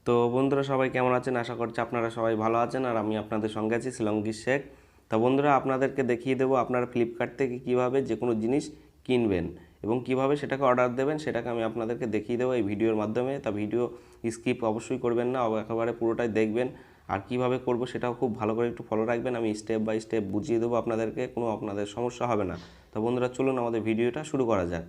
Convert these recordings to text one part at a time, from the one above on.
তো বন্ধুরা সবাই কেমন আছেন? আশা করছি আপনারা সবাই ভালো আছেন আর আমি আপনাদের সঙ্গে আছি শিলংগির শেখ। তো বন্ধুরা আপনাদেরকে দেখিয়ে দেবো আপনারা ফ্লিপকার্ট থেকে কিভাবে যে কোনো জিনিস কিনবেন এবং কিভাবে সেটাকে অর্ডার দেবেন সেটাকে আমি আপনাদেরকে দেখিয়ে দেবো এই ভিডিওর মাধ্যমে। তা ভিডিও স্কিপ অবশ্যই করবেন না, একেবারে পুরোটাই দেখবেন। আর কিভাবে করব সেটাও খুব ভালো করে একটু ফলো রাখবেন, আমি স্টেপ বাই স্টেপ বুঝিয়ে দেবো আপনাদেরকে, কোনো আপনাদের সমস্যা হবে না। তো বন্ধুরা চলুন আমাদের ভিডিওটা শুরু করা যাক।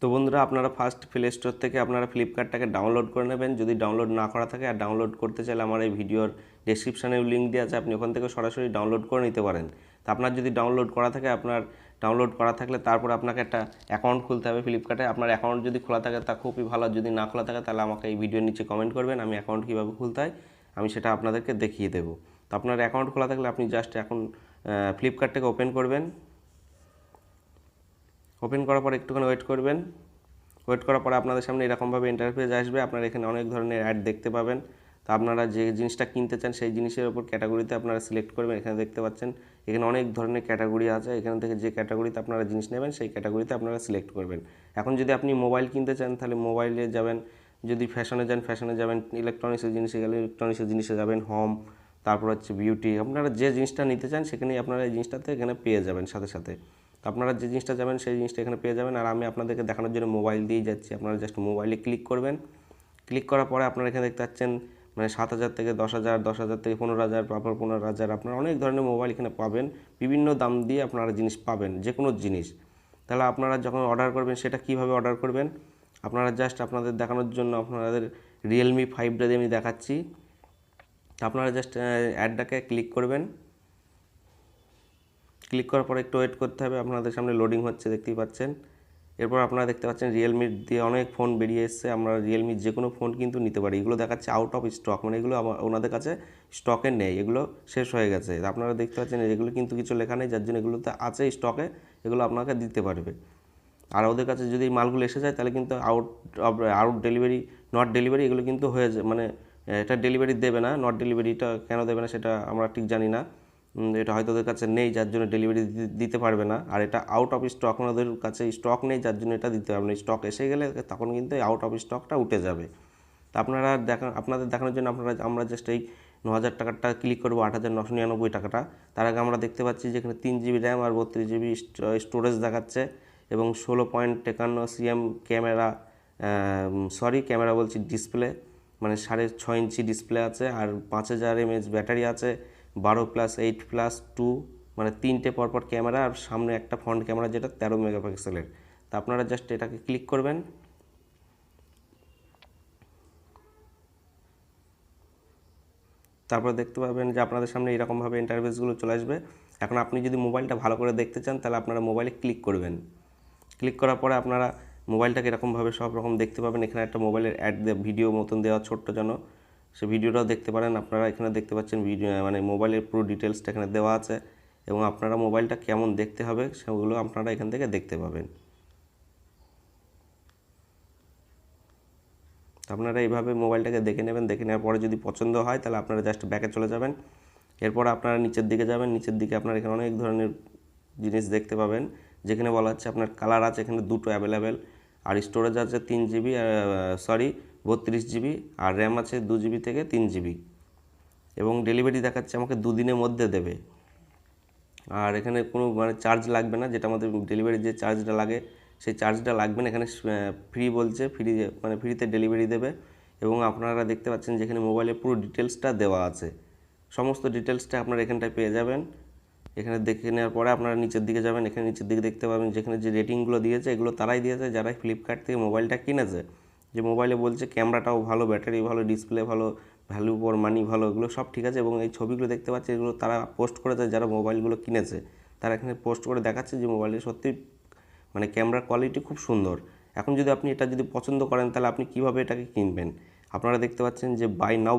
তো বন্ধুরা আপনারা ফার্স্ট প্লে স্টোর থেকে আপনারা ফ্লিপকার্টটাকে ডাউনলোড করে নেবেন। যদি ডাউনলোড না করা থাকে আর ডাউনলোড করতে চাইলে আমার এই ভিডিওর ডেসক্রিপশানে লিঙ্ক দেওয়া আছে, আপনি ওখান থেকে সরাসরি ডাউনলোড করে নিতে পারেন। তো আপনার যদি ডাউনলোড করা থাকে, আপনার ডাউনলোড করা থাকলে তারপর আপনাকে একটা অ্যাকাউন্ট খুলতে হবে ফ্লিপকার্টে। আপনার অ্যাকাউন্ট যদি খোলা থাকে তা খুবই ভালো, যদি না খোলা থাকে তাহলে আমাকে এই ভিডিওর নিচে কমেন্ট করবেন, আমি অ্যাকাউন্ট কীভাবে খুলতে হয় আমি সেটা আপনাদেরকে দেখিয়ে দেবো। তো আপনার অ্যাকাউন্ট খোলা থাকলে আপনি জাস্ট এখন ফ্লিপকার্টটাকে ওপেন করবেন। ওপেন করার পর একটুখানি ওয়েট করবেন। ওয়েট করার পরে আপনাদের সামনে এরকমভাবে ইন্টারফেস আসবে। আপনারা এখানে অনেক ধরনের অ্যাড দেখতে পাবেন। তো আপনারা যে জিনিসটা কিনতে চান সেই জিনিসের ওপর ক্যাটাগরিতে আপনারা সিলেক্ট করবেন। এখানে দেখতে পাচ্ছেন এখানে অনেক ধরনের ক্যাটাগরি আছে। এখান থেকে যে ক্যাটাগরিতে আপনারা জিনিস নেবেন সেই ক্যাটাগরিতে আপনারা সিলেক্ট করবেন। এখন যদি আপনি মোবাইল কিনতে চান তাহলে মোবাইলে যাবেন, যদি ফ্যাশনে যান ফ্যাশনে যাবেন, ইলেকট্রনিক্সের জিনিসে গেলে ইলেকট্রনিক্সের জিনিসে যাবেন, হোম, তারপর হচ্ছে বিউটি, আপনারা যে জিনিসটা নিতে চান সেখানেই আপনারা এই জিনিসটাতে এখানে পেয়ে যাবেন সাথে সাথে। আপনারা যে জিনিসটা যাবেন সেই জিনিসটা এখানে পেয়ে যাবেন। আর আমি আপনাদেরকে দেখানোর জন্য মোবাইল দিয়েই যাচ্ছি। আপনারা জাস্ট মোবাইলে ক্লিক করবেন। ক্লিক করার পরে আপনারা এখানে দেখতে পাচ্ছেন মানে 7,000 থেকে 10,000, 10,000 থেকে 15,000, তারপর 15,000, আপনারা অনেক ধরনের মোবাইল এখানে পাবেন। বিভিন্ন দাম দিয়ে আপনারা জিনিস পাবেন, যে কোনো জিনিস। তাহলে আপনারা যখন অর্ডার করবেন সেটা কিভাবে অর্ডার করবেন, আপনারা জাস্ট আপনাদের দেখানোর জন্য আপনাদের রিয়েলমি 5টা দিয়ে আমি দেখাচ্ছি। আপনারা জাস্ট অ্যাডটাকে ক্লিক করবেন। ক্লিক করার পরে একটু ওয়েট করতে হবে, আপনাদের সামনে লোডিং হচ্ছে দেখতেই পাচ্ছেন। এরপর আপনারা দেখতে পাচ্ছেন রিয়েলমির দিয়ে অনেক ফোন বেরিয়ে এসছে। আমরা রিয়েলমির যে কোনো ফোন কিন্তু নিতে পারি। এগুলো দেখাচ্ছে আউট অফ স্টক, মানে এগুলো ওনাদের কাছে স্টকে নেই, এগুলো শেষ হয়ে গেছে। আপনারা দেখতে পাচ্ছেন এগুলো কিন্তু কিছু লেখা নেই, যার জন্য এগুলোতে আছে স্টকে, এগুলো আপনাকে দিতে পারবে। আর ওদের কাছে যদি মালগুলো এসে যায় তাহলে কিন্তু আউট ডেলিভারি, নট ডেলিভারি এগুলো কিন্তু হয়ে যায়, মানে এটা ডেলিভারি দেবে না। নট ডেলিভারিটা কেন দেবে না সেটা আমরা ঠিক জানি না, এটা হয়তো ওদের কাছে নেই যার জন্য ডেলিভারি দিতে পারবে না। আর এটা আউট অফ স্টক, ওদের কাছে স্টক নেই যার জন্য এটা দিতে পারবে না। স্টক এসে গেলে তখন কিন্তু এই আউট অফ স্টকটা উঠে যাবে। তা আপনাদের দেখানোর জন্য আমরা জাস্ট এই 9,000 টাকাটা ক্লিক করবো, 8,999 টাকাটা। তার আগে আমরা দেখতে পাচ্ছি যেখানে 3 GB র্যাম আর 32 GB স্টোরেজ দেখাচ্ছে এবং 16.53 cm ক্যামেরা, ক্যামেরা বলছি, ডিসপ্লে, মানে 6.5 ইঞ্চি ডিসপ্লে আছে। আর 5,000 mAh ব্যাটারি আছে। 12+8+2, মানে 3টে পরপর ক্যামেরা, আর সামনে একটা ফ্রন্ট ক্যামেরা যেটা 13 মেগাপিক্সেলের। তা আপনারা জাস্ট এটাকে ক্লিক করবেন। তারপর দেখতে পাবেন যে আপনাদের সামনে এরকমভাবে ইন্টারফেসগুলো চলে আসবে। এখন আপনি যদি মোবাইলটা ভালো করে দেখতে চান তাহলে আপনারা মোবাইলে ক্লিক করবেন। ক্লিক করার পরে আপনারা মোবাইলটাকে এরকমভাবে সব রকম দেখতে পাবেন। এখানে একটা মোবাইলের অ্যাড ভিডিও মতন দেওয়া ছোট্ট যেন, সে ভিডিওটাও দেখতে পারেন। আপনারা এখানে দেখতে পাচ্ছেন ভিডিও, মানে মোবাইলের পুরো ডিটেলসটা এখানে দেওয়া আছে এবং আপনারা মোবাইলটা কেমন দেখতে হবে সেগুলো আপনারা এখান থেকে দেখতে পাবেন। আপনারা এইভাবে মোবাইলটাকে দেখে নেবেন। দেখে নেওয়ার পরে যদি পছন্দ হয় তাহলে আপনারা জাস্ট ব্যাকে চলে যাবেন। এরপর আপনারা নিচের দিকে যাবেন। নিচের দিকে আপনারা এখানে অনেক ধরনের জিনিস দেখতে পাবেন, যেখানে বলা হচ্ছে আপনার কালার আছে এখানে দুটো অ্যাভেলেবেল, আর স্টোরেজ আছে 3 GB, 32 GB, আর র্যাম আছে 2 GB থেকে 3 GB, এবং ডেলিভারি দেখাচ্ছে আমাকে 2 দিনের মধ্যে দেবে। আর এখানে কোনো মানে চার্জ লাগবে না, যেটা আমাদের ডেলিভারির যে চার্জটা লাগে সেই চার্জটা লাগবে না। এখানে ফ্রি বলছে, ফ্রি মানে ফ্রিতে ডেলিভারি দেবে। এবং আপনারা দেখতে পাচ্ছেন যেখানে মোবাইলে পুরো ডিটেলসটা দেওয়া আছে, সমস্ত ডিটেলসটা আপনারা এখানটায় পেয়ে যাবেন। এখানে দেখে নেওয়ার পরে আপনারা নিচের দিকে যাবেন। এখানে নিচের দিকে দেখতে পাবেন যেখানে যে রেটিংগুলো দিয়েছে এগুলো তারাই দিয়েছে যারা ফ্লিপকার্ট থেকে মোবাইলটা কিনেছে। যে মোবাইলে বলছে ক্যামেরাটাও ভালো, ব্যাটারি ভালো, ডিসপ্লে ভালো, ভ্যালু ফর মানি ভালো, এগুলো সব ঠিক আছে। এবং এই ছবিগুলো দেখতে পাচ্ছি এগুলো তারা পোস্ট করেছে, যারা মোবাইলগুলো কিনেছে তারা এখানে পোস্ট করে দেখাচ্ছে যে মোবাইলের সত্যি মানে ক্যামেরার কোয়ালিটি খুব সুন্দর। এখন যদি আপনি এটা যদি পছন্দ করেন তাহলে আপনি কিভাবে এটাকে কিনবেন, আপনারা দেখতে পাচ্ছেন যে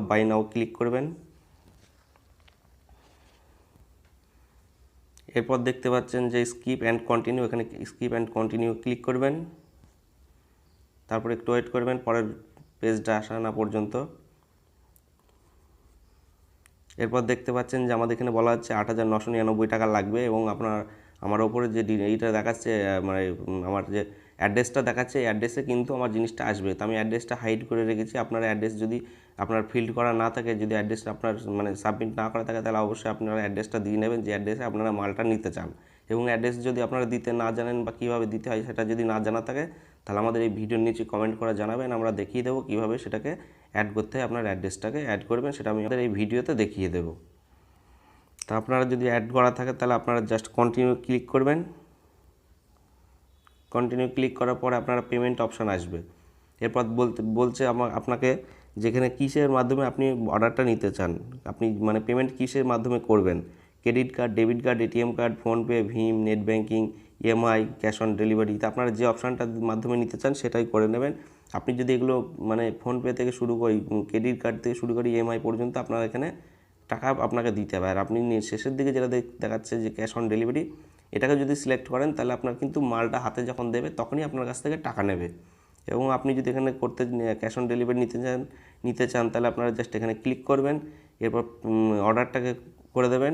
বাই নাও ক্লিক করবেন। এরপর দেখতে পাচ্ছেন যে স্কিপ অ্যান্ড কন্টিনিউ, এখানে স্কিপ অ্যান্ড কন্টিনিউ ক্লিক করবেন। তারপর একটু ওয়েট করবেন পরের পেজটা আসা না পর্যন্ত। এরপর দেখতে পাচ্ছেন যে আমাদের এখানে বলা হচ্ছে 8,999 টাকা লাগবে এবং আমার ওপরে যে এইটা দেখাচ্ছে মানে আমার যে অ্যাড্রেসটা দেখাচ্ছে এই অ্যাড্রেসে কিন্তু আমার জিনিসটা আসবে। তো আমি অ্যাড্রেসটা হাইড করে রেখেছি। আপনার অ্যাড্রেস যদি আপনার ফিল্ড করা না থাকে, যদি অ্যাড্রেসটা আপনার মানে সাবমিট না করা থাকে, তাহলে অবশ্যই আপনারা অ্যাড্রেসটা দিয়ে নেবেন যে অ্যাড্রেসে আপনারা মালটা নিতে চান। এবং অ্যাড্রেস যদি আপনারা দিতে না জানেন বা কীভাবে দিতে হয় সেটা যদি না জানা থাকে, তাহলে আমাদের এই ভিডিওর নিচে কমেন্ট করে জানাবেন, আমরা দেখিয়ে দেবো কীভাবে সেটাকে অ্যাড করতে হয়। আপনার অ্যাড্রেসটাকে অ্যাড করবেন, সেটা আমি আমাদের এই ভিডিওতে দেখিয়ে দেবো। তা আপনারা যদি অ্যাড করা থাকে তাহলে আপনারা জাস্ট কন্টিনিউ ক্লিক করবেন। কন্টিনিউ ক্লিক করার পরে আপনারা পেমেন্ট অপশান আসবে। এরপর বলছে আপনাকে যেখানে কিসের মাধ্যমে আপনি অর্ডারটা নিতে চান, আপনি মানে পেমেন্ট কিসের মাধ্যমে করবেন, credit card, debit card, ATM card, PhonePe, ভীম, net banking, EMI, cash on delivery. তা আপনারা যে অপশানটার মাধ্যমে নিতে চান সেটাই করে নেবেন। আপনি যদি এগুলো মানে ফোনপে থেকে শুরু করি, ক্রেডিট কার্ড থেকে শুরু করি ইএমআই পর্যন্ত আপনারা এখানে টাকা আপনাকে দিতে হবে। আর আপনি শেষের দিকে যেটা দেখাচ্ছে যে ক্যাশ অন ডেলিভারি, এটাকে যদি সিলেক্ট করেন তাহলে আপনার কিন্তু মালটা হাতে যখন দেবে তখনই আপনার কাছ থেকে টাকা নেবে। এবং আপনি যদি এখানে ক্যাশ অন ডেলিভারি নিতে চান তাহলে আপনারা জাস্ট এখানে ক্লিক করবেন। এরপর অর্ডারটাকে করে দেবেন।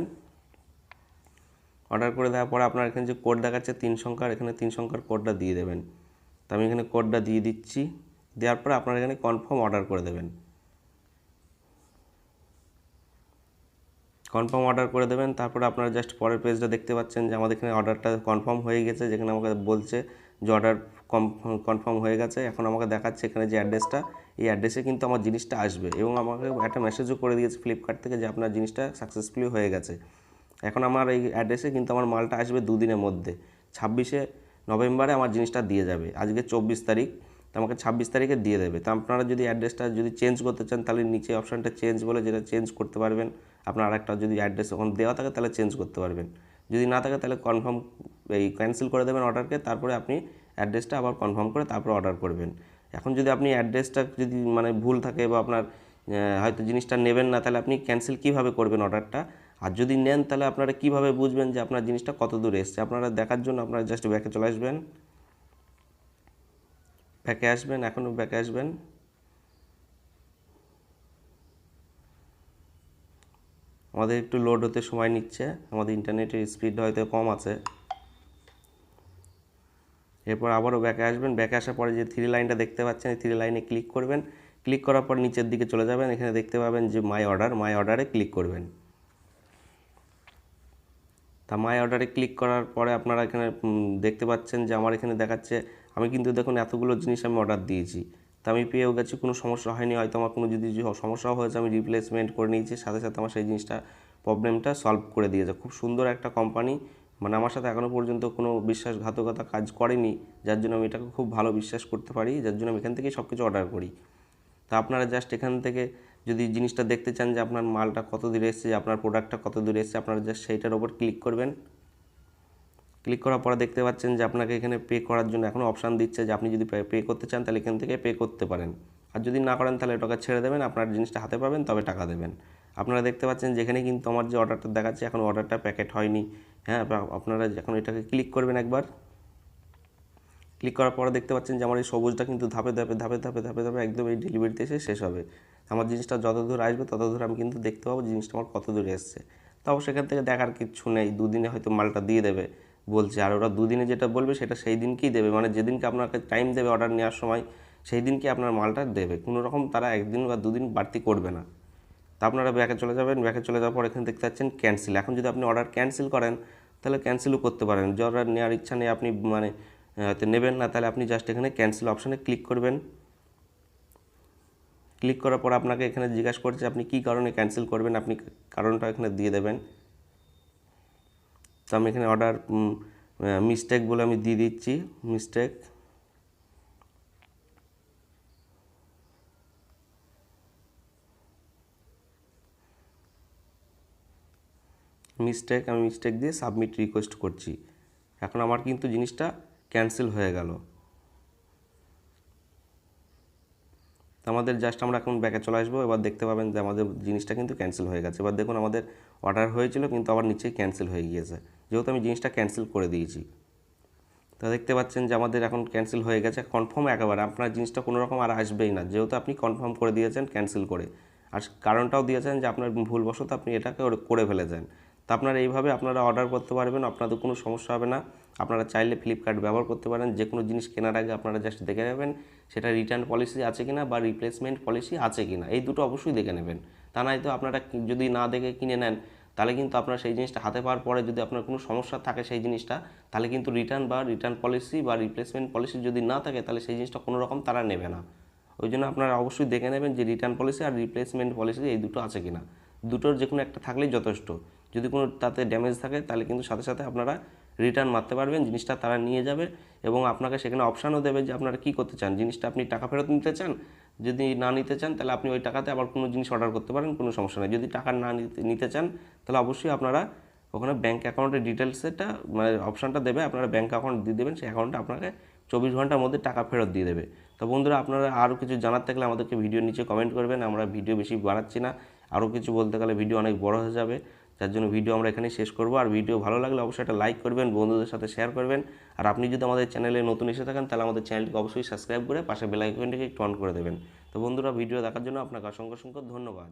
অর্ডার করে দেওয়ার পরে আপনার এখানে যে কোড দেখাচ্ছে 3 সংখ্যার, এখানে 3 সংখ্যার কোডটা দিয়ে দেবেন। তো আমি এখানে কোডটা দিয়ে দিচ্ছি। দেওয়ার পরে আপনারা এখানে কনফার্ম অর্ডার করে দেবেন। কনফার্ম অর্ডার করে দেবেন। তারপরে আপনারা জাস্ট পরের পেজটা দেখতে পাচ্ছেন যে আমাদের এখানে অর্ডারটা কনফার্ম হয়ে গেছে, যেখানে আমাকে বলছে যে অর্ডার কনফার্ম হয়ে গেছে। এখন আমাকে দেখাচ্ছে এখানে যে অ্যাড্রেসটা, এই অ্যাড্রেসে কিন্তু আমার জিনিসটা আসবে এবং আমাকে একটা মেসেজও করে দিয়েছে ফ্লিপকার্ট থেকে যে আপনার জিনিসটা সাকসেসফুলি হয়ে গেছে। এখন আমার এই অ্যাড্রেসে কিন্তু আমার মালটা আসবে 2 দিনের মধ্যে। 26শে নভেম্বরে আমার জিনিসটা দিয়ে যাবে। আজকে 24 তারিখ, তো আমাকে 26 তারিখে দিয়ে দেবে। তো আপনারা যদি অ্যাড্রেসটা যদি চেঞ্জ করতে চান তাহলে নিচে অপশানটা চেঞ্জ বলে, যেটা চেঞ্জ করতে পারবেন। আপনার আরেকটা যদি অ্যাড্রেস ওখানে দেওয়া থাকে তাহলে চেঞ্জ করতে পারবেন, যদি না থাকে তাহলে কনফার্ম ক্যান্সেল করে দেবেন অর্ডারকে। তারপরে আপনি অ্যাড্রেসটা আবার কনফার্ম করে তারপর অর্ডার করবেন। এখন যদি আপনি অ্যাড্রেসটা যদি মানে ভুল থাকে বা আপনার হয়তো জিনিসটা নেবেন না, তাহলে আপনি ক্যান্সেল কীভাবে করবেন অর্ডারটা? আর যদি নেন তাহলে আপনারা কীভাবে বুঝবেন যে আপনার জিনিসটা কত দূরে এসছে? আপনারা দেখার জন্য আপনারা জাস্ট ব্যাকে চলে আসবেন। ব্যাকে আসবেন, এখনও ব্যাকে আসবেন। আমাদের একটু লোড হতে সময় নিচ্ছে, আমাদের ইন্টারনেটের স্পিড হয়তো কম আছে। এরপর আবারও ব্যাকে আসবেন। ব্যাকে আসার পরে যে 3 লাইনটা দেখতে পাচ্ছেন, এই 3 লাইনে ক্লিক করবেন। ক্লিক করার পর নিচের দিকে চলে যাবেন, এখানে দেখতে পাবেন যে মাই অর্ডারে ক্লিক করবেন। তা মাই অর্ডারে ক্লিক করার পরে আপনারা এখানে দেখতে পাচ্ছেন যে আমার এখানে দেখাচ্ছে আমি কিন্তু দেখুন এতগুলো জিনিস আমি অর্ডার দিয়েছি। তা আমি পেয়েও গেছি, কোনো সমস্যা হয়নি। হয়তো আমার কোনো যদি সমস্যাও হয়েছে আমি রিপ্লেসমেন্ট করে নিয়েছি, সাথে সাথে আমার সেই জিনিসটা প্রবলেমটা সলভ করে দিয়েছে। খুব সুন্দর একটা কোম্পানি, মানে আমার সাথে এখনও পর্যন্ত কোনো বিশ্বাসঘাতকতা কাজ করেনি, যার জন্য আমি এটাকে খুব ভালো বিশ্বাস করতে পারি, যার জন্য আমি এখান থেকেই সব কিছু অর্ডার করি। তা আপনারা জাস্ট এখান থেকে যদি জিনিসটা দেখতে চান যে আপনার মালটা কত দূরে এসেছে, আপনার প্রোডাক্টটা কত দূরে এসেছে, আপনারা জাস্ট সেইটার ওপর ক্লিক করবেন। ক্লিক করার পরে দেখতে পাচ্ছেন যে আপনাকে এখানে পে করার জন্য এখনও অপশান দিচ্ছে যে আপনি যদি পে করতে চান তাহলে এখান থেকে পে করতে পারেন, আর যদি না করেন তাহলে টাকা ছেড়ে দেবেন, আপনার জিনিসটা হাতে পাবেন তবে টাকা দেবেন। আপনারা দেখতে পাচ্ছেন যেখানে কিন্তু আমার যে অর্ডারটা দেখাচ্ছে এখন অর্ডারটা প্যাকেট হয়নি। হ্যাঁ, আপনারা এখন এটাকে ক্লিক করবেন একবার। ক্লিক করার পরে দেখতে পাচ্ছেন যে আমার এই সবুজটা কিন্তু ধাপে ধাপে ধাপে ধাপে ধাপে ধাপে একদম এই ডেলিভারিতে এসে শেষ হবে। আমার জিনিসটা যত দূর আসবে তত দূর আমি কিন্তু দেখতে পাবো জিনিসটা আমার কত দূরে এসছে। তাও সেখান থেকে দেখার কিচ্ছু নেই, 2 দিনে হয়তো মালটা দিয়ে দেবে বলছে, আর ওরা 2 দিনে যেটা বলবে সেটা সেই দিনকেই দেবে, মানে যেদিনকে আপনাকে টাইম দেবে অর্ডার নেওয়ার সময় সেই দিনকে আপনার মালটা দেবে। কোনো রকম তারা 1 দিন বা 2 দিন বাড়তি করবে না। তা আপনারা ব্যাকে চলে যাবেন। ব্যাকে চলে যাওয়ার পর এখানে দেখতে পাচ্ছেন ক্যান্সেল। এখন যদি আপনি অর্ডার ক্যান্সেল করেন তাহলে ক্যান্সেলও করতে পারেন। যে অর্ডার নেওয়ার ইচ্ছা নেই, আপনি মানে হয়তো নেবেন না, তাহলে আপনি জাস্ট এখানে ক্যান্সেল অপশানে ক্লিক করবেন। ক্লিক করার পর আপনাকে এখানে জিজ্ঞাসা করছে আপনি কী কারণে ক্যান্সেল করবেন, আপনি কারণটা এখানে দিয়ে দেবেন। তো আমি এখানে অর্ডার মিস্টেক বলে আমি দিয়ে দিচ্ছি মিস্টেক। আমি মিস্টেক দিয়ে সাবমিট রিকোয়েস্ট করছি। এখন আমার কিন্তু জিনিসটা ক্যান্সেল হয়ে গেল। আমাদের জাস্ট আমরা এখন ব্যাকে চলে আসবো। এবার দেখতে পাবেন যে আমাদের জিনিসটা কিন্তু ক্যান্সেল হয়ে গেছে। এবার দেখুন আমাদের অর্ডার হয়েছিল কিন্তু আবার নিচেই ক্যান্সেল হয়ে গিয়েছে, যেহেতু আমি জিনিসটা ক্যান্সেল করে দিয়েছি। তা দেখতে পাচ্ছেন যে আমাদের এখন ক্যান্সেল হয়ে গেছে। কনফার্ম একেবারে আপনার জিনিসটা কোনো রকম আর আসবেই না, যেহেতু আপনি কনফার্ম করে দিয়েছেন ক্যান্সেল করে। আর কারণটাও দিয়েছেন যে আপনার ভুলবশত আপনি এটাকে করে ফেলেছেন। তো আপনারা এইভাবে আপনারা অর্ডার করতে পারবেন, আপনাদের কোনো সমস্যা হবে না। আপনারা চাইলে ফ্লিপকার্ট ব্যবহার করতে পারেন। যে কোনো জিনিস কেনার আগে আপনারা জাস্ট দেখে নেবেন সেটা রিটার্ন পলিসি আছে কিনা বা রিপ্লেসমেন্ট পলিসি আছে কিনা, এই দুটো অবশ্যই দেখে নেবেন। তা নয়তো আপনারা যদি না দেখে কিনে নেন তাহলে কিন্তু আপনার সেই জিনিসটা হাতে পাওয়ার পরে যদি আপনার কোনো সমস্যা থাকে সেই জিনিসটা, তাহলে কিন্তু রিটার্ন পলিসি বা রিপ্লেসমেন্ট পলিসি যদি না থাকে তাহলে সেই জিনিসটা কোনো রকম তারা নেবে না। ওই জন্য আপনারা অবশ্যই দেখে নেবেন যে রিটার্ন পলিসি আর রিপ্লেসমেন্ট পলিসি এই দুটো আছে কিনা। দুটোর যে কোনো একটা থাকলেই যথেষ্ট। যদি কোনো তাতে ড্যামেজ থাকে তাহলে কিন্তু সাথে সাথে আপনারা রিটার্ন মারতে পারবেন, জিনিসটা তারা নিয়ে যাবে এবং আপনাকে সেখানে অপশানও দেবে যে আপনারা কী করতে চান, জিনিসটা আপনি টাকা ফেরত নিতে চান, যদি না নিতে চান তাহলে আপনি ওই টাকাতে আবার কোনো জিনিস অর্ডার করতে পারেন, কোনো সমস্যা নেই। যদি টাকা না নিতে চান তাহলে অবশ্যই আপনারা ওখানে ব্যাঙ্ক অ্যাকাউন্টের ডিটেলসটা মানে অপশানটা দেবে, আপনারা ব্যাঙ্ক অ্যাকাউন্ট দিয়ে দেবেন, সেই অ্যাকাউন্টে আপনাকে 24 ঘন্টার মধ্যে টাকা ফেরত দিয়ে দেবে। তো বন্ধুরা, আপনারা আরও কিছু জানার থাকলে আমাদেরকে ভিডিওর নিচে কমেন্ট করবেন। আমরা ভিডিও বেশি বাড়াচ্ছি না, আরও কিছু বলতে গেলে ভিডিও অনেক বড় হয়ে যাবে, যার জন্য ভিডিও আমরা এখানেই শেষ করব। আর ভিডিও ভালো লাগলে অবশ্যই একটা লাইক করবেন, বন্ধুদের সাথে শেয়ার করবেন। আর আপনি যদি আমাদের চ্যানেলে নতুন এসে থাকেন তাহলে আমাদের চ্যানেলটিকে অবশ্যই সাবস্ক্রাইব করে পাশে বেল আইকনটিকে একটু অন করে দেবেন। তো বন্ধুরা, ভিডিও দেখার জন্য আপনাকে অসংখ্য ধন্যবাদ।